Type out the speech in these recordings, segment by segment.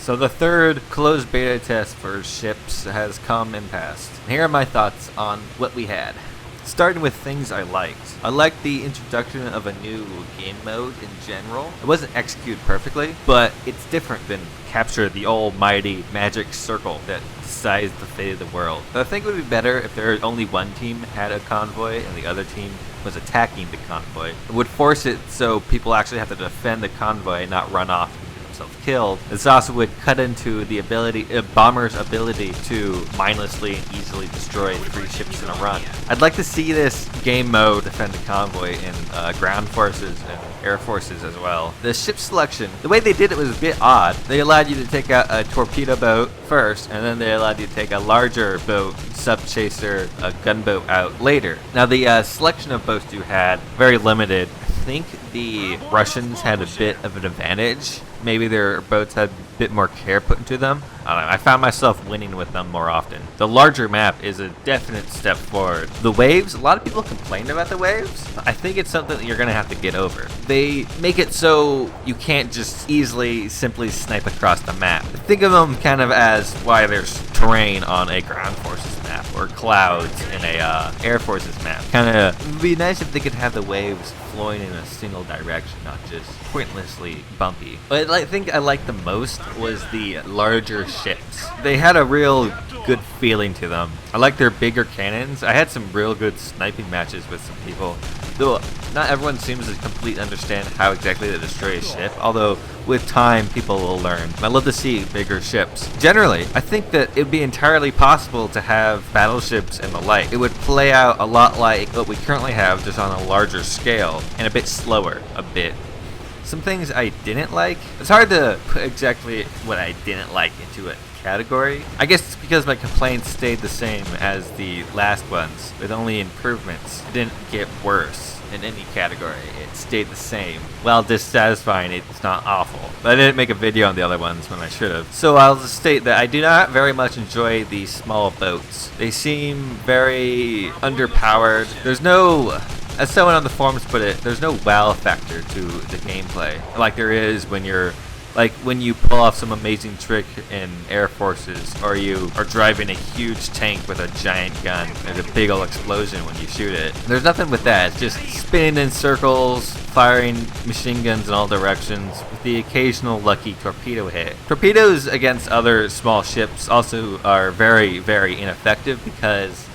So the third closed beta test for ships has come and passed. Here are my thoughts on what we had. Starting with things I liked. I liked the introduction of a new game mode in general. It wasn't executed perfectly, but it's different than capture the almighty magic circle that decides the fate of the world. I think it would be better if there only one team had a convoy and the other team was attacking the convoy. It would force it so people actually have to defend the convoy and not run off killed. This also would cut into the bomber's ability to mindlessly and easily destroy 3 ships in a run. I'd like to see this game mode defend the convoy in ground forces and air forces as well. The ship selection, the way they did it was a bit odd. They allowed you to take out a torpedo boat first, and then they allowed you to take a larger boat, sub chaser, a gunboat out later. Now the selection of boats you had, very limited. I think the Russians had a bit of an advantage. Maybe their boats had a bit more care put into them. I don't know, I found myself winning with them more often. The larger map is a definite step forward. The waves, a lot of people complained about the waves. I think it's something that you're gonna have to get over. They make it so you can't just simply snipe across the map. Think of them kind of as why there's terrain on a ground forces map or clouds in a air forces map. It would be nice if they could have the waves flowing in a single direction, not just pointlessly bumpy. But I think I liked the most was the larger ships. They had a real good feeling to them. I like their bigger cannons. I had some real good sniping matches with some people. Though not everyone seems to completely understand how exactly to destroy a ship, although with time people will learn. I love to see bigger ships. Generally, I think that it would be entirely possible to have battleships and the like. It would play out a lot like what we currently have, just on a larger scale and a bit slower, a bit. Some things I didn't like. It's hard to put exactly what I didn't like into a category. I guess it's because my complaints stayed the same as the last ones, with only improvements. It didn't get worse in any category. It stayed the same. While dissatisfying, it's not awful. But I didn't make a video on the other ones when I should have. So I'll just state that I do not very much enjoy the small boats. They seem very underpowered. There's no... As someone on the forums put it, there's no wow factor to the gameplay, like there is when you pull off some amazing trick in air forces, or you are driving a huge tank with a giant gun. There's a big old explosion when you shoot it. There's nothing with that. It's just spinning in circles, firing machine guns in all directions, with the occasional lucky torpedo hit. Torpedoes against other small ships also are very, very ineffective because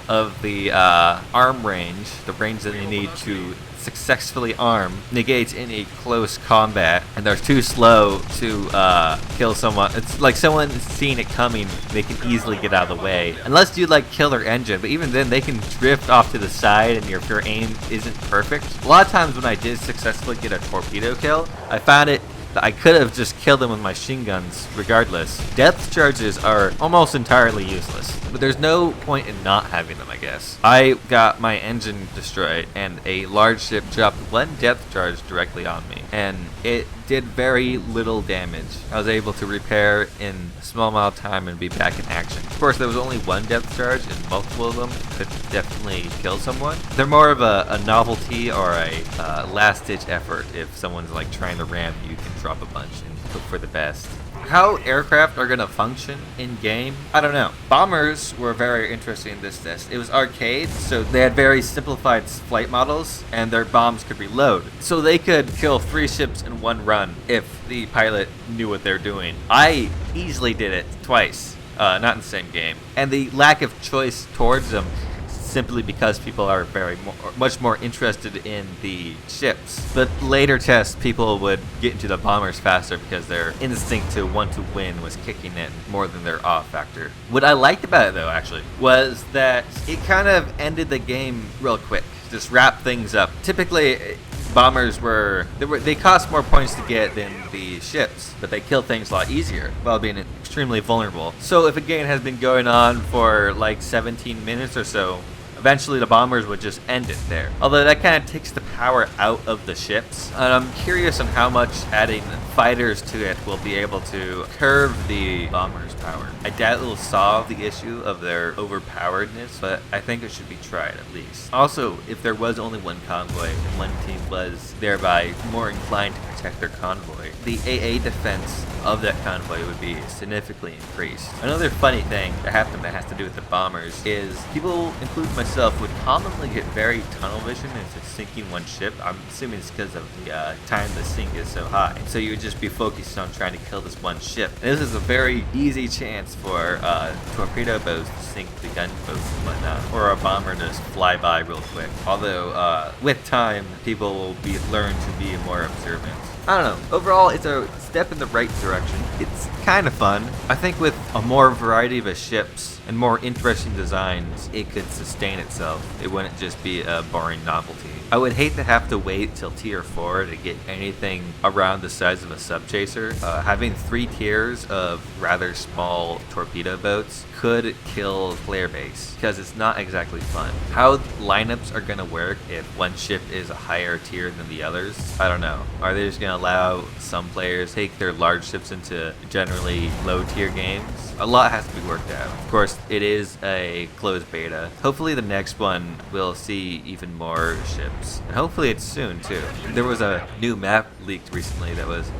of the arm range, the range that they need to successfully arm, negates any close combat, and they're too slow to kill someone. It's like someone seeing it coming, they can easily get out of the way. Unless you kill their engine, but even then they can drift off to the side and if your aim isn't perfect. A lot of times when I did successfully get a torpedo kill, I found it that I could have just killed them with machine guns regardless. Depth charges are almost entirely useless, but there's no point in not having them, I guess. I got my engine destroyed and a large ship dropped 1 depth charge directly on me, and it did very little damage. I was able to repair in a small amount of time and be back in action. Of course, there was only 1 depth charge and multiple of them could definitely kill someone. They're more of a novelty or a last-ditch effort. If someone's trying to ram, you can drop a bunch and hope for the best. How aircraft are going to function in game, I don't know. Bombers were very interesting in this test. It was arcade, so they had very simplified flight models, and their bombs could reload. So they could kill 3 ships in 1 run if the pilot knew what they're doing. I easily did it twice, not in the same game. And the lack of choice towards them simply because people are much more interested in the ships. But later tests, people would get into the bombers faster because their instinct to want to win was kicking in more than their awe factor. What I liked about it, though, actually, was that it kind of ended the game real quick. Just wrap things up. Typically, bombers they cost more points to get than the ships, but they kill things a lot easier while being extremely vulnerable. So if a game has been going on for 17 minutes or so, eventually the bombers would just end it there. Although that kind of takes the power out of the ships. And I'm curious on how much adding fighters to it will be able to curb the bomber's power. I doubt it will solve the issue of their overpoweredness, but I think it should be tried at least. Also, if there was only one convoy and one team was thereby more inclined to protect their convoy, the AA defense of that convoy would be significantly increased. Another funny thing that happened that has to do with the bombers is people, including myself, would commonly get very tunnel vision into sinking one ship. I'm assuming it's because of the time the sink is so high. So you would just be focused on trying to kill this one ship. And this is a very easy chance for torpedo boats to sink the gunboats and whatnot, or a bomber to just fly by real quick. Although with time, people will learn to be more observant. I don't know. Overall, it's a step in the right direction. It's kind of fun. I think with a more variety of ships and more interesting designs, it could sustain itself. It wouldn't just be a boring novelty. I would hate to have to wait till tier 4 to get anything around the size of a subchaser. Having 3 tiers of rather small torpedo boats could kill player base because it's not exactly fun. How lineups are going to work if one ship is a higher tier than the others, I don't know. Are they just going to allow some players to take their large ships into generally low tier games? A lot has to be worked out. Of course, it is a closed beta. Hopefully the next one will see even more ships. And hopefully it's soon too. There was a new map leaked recently that was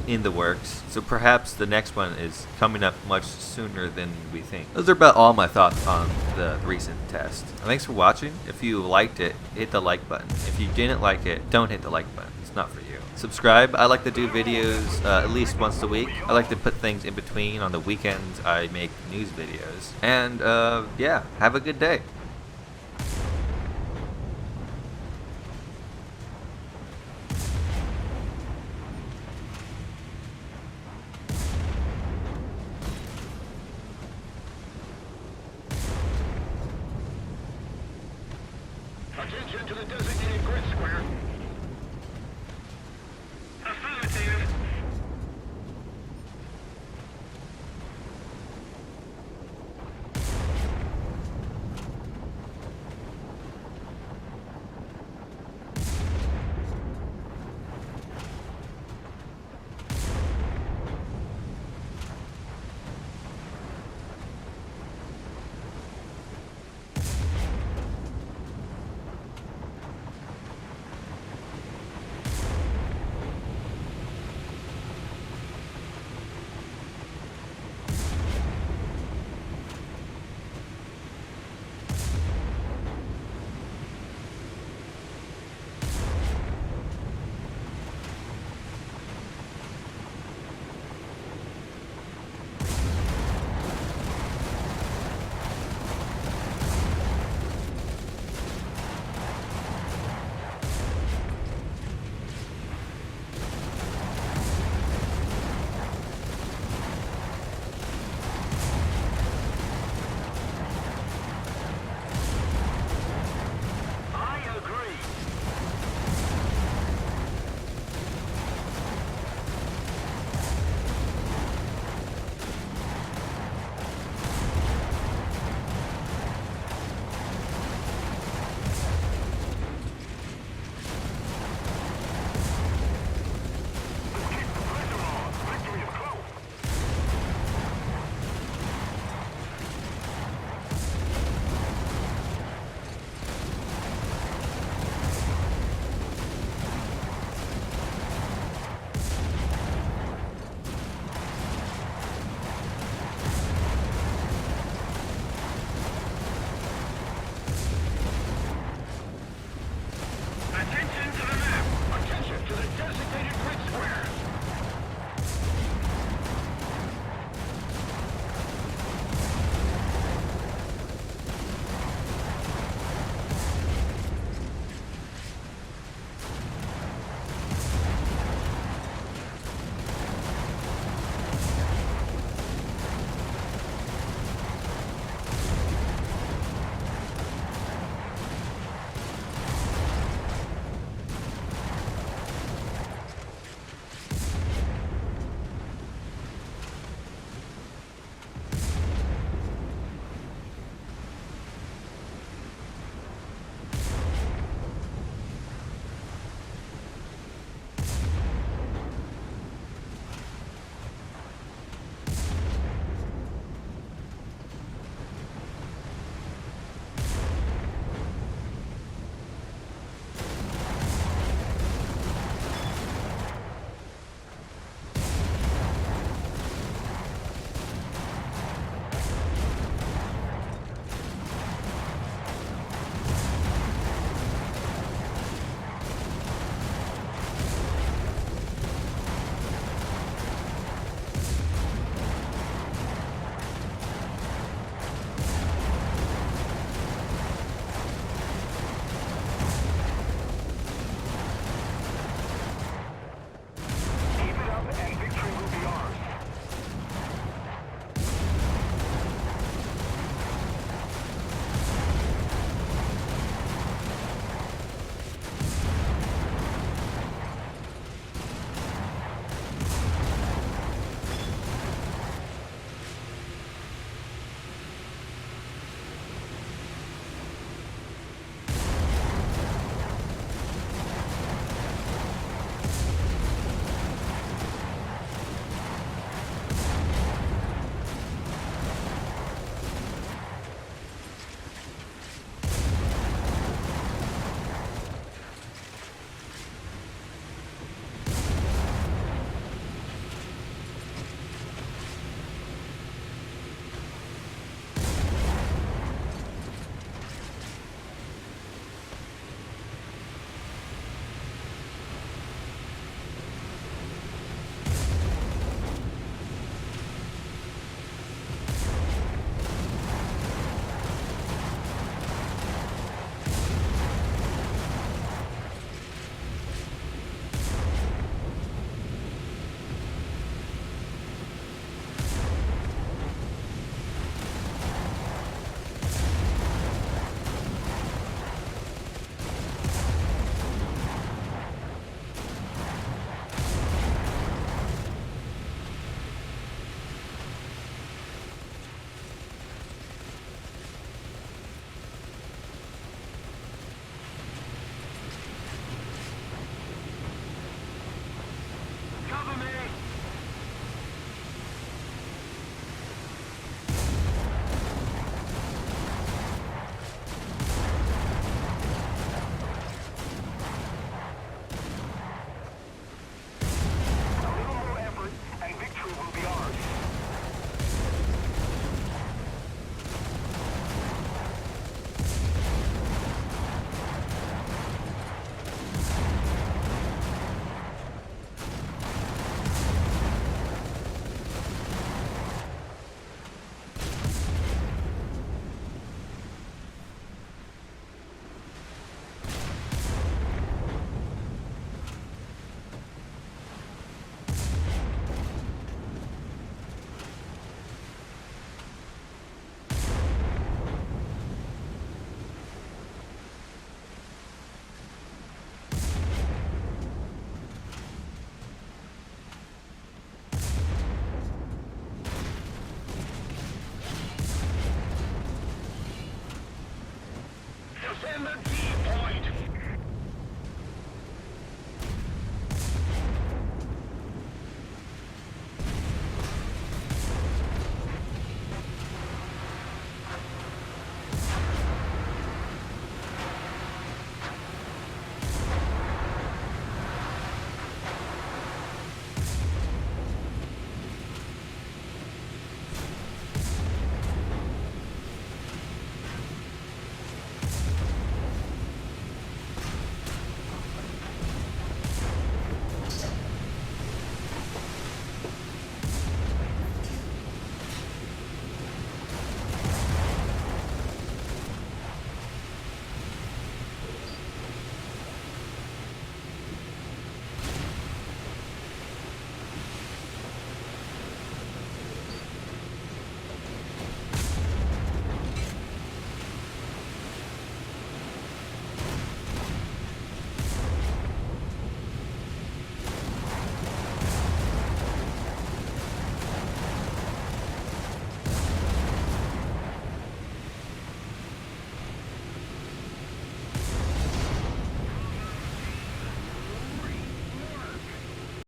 in the works. So perhaps the next one is coming up much sooner than we think. Those are about all my thoughts on the recent test. Thanks for watching. If you liked it, hit the like button. If you didn't like it, don't hit the like button. It's not for you. Subscribe. I like to do videos at least once a week. I like to put things in between. On the weekends, I make news videos. And yeah, have a good day. Attention to the designated grid square. Affirmative. and the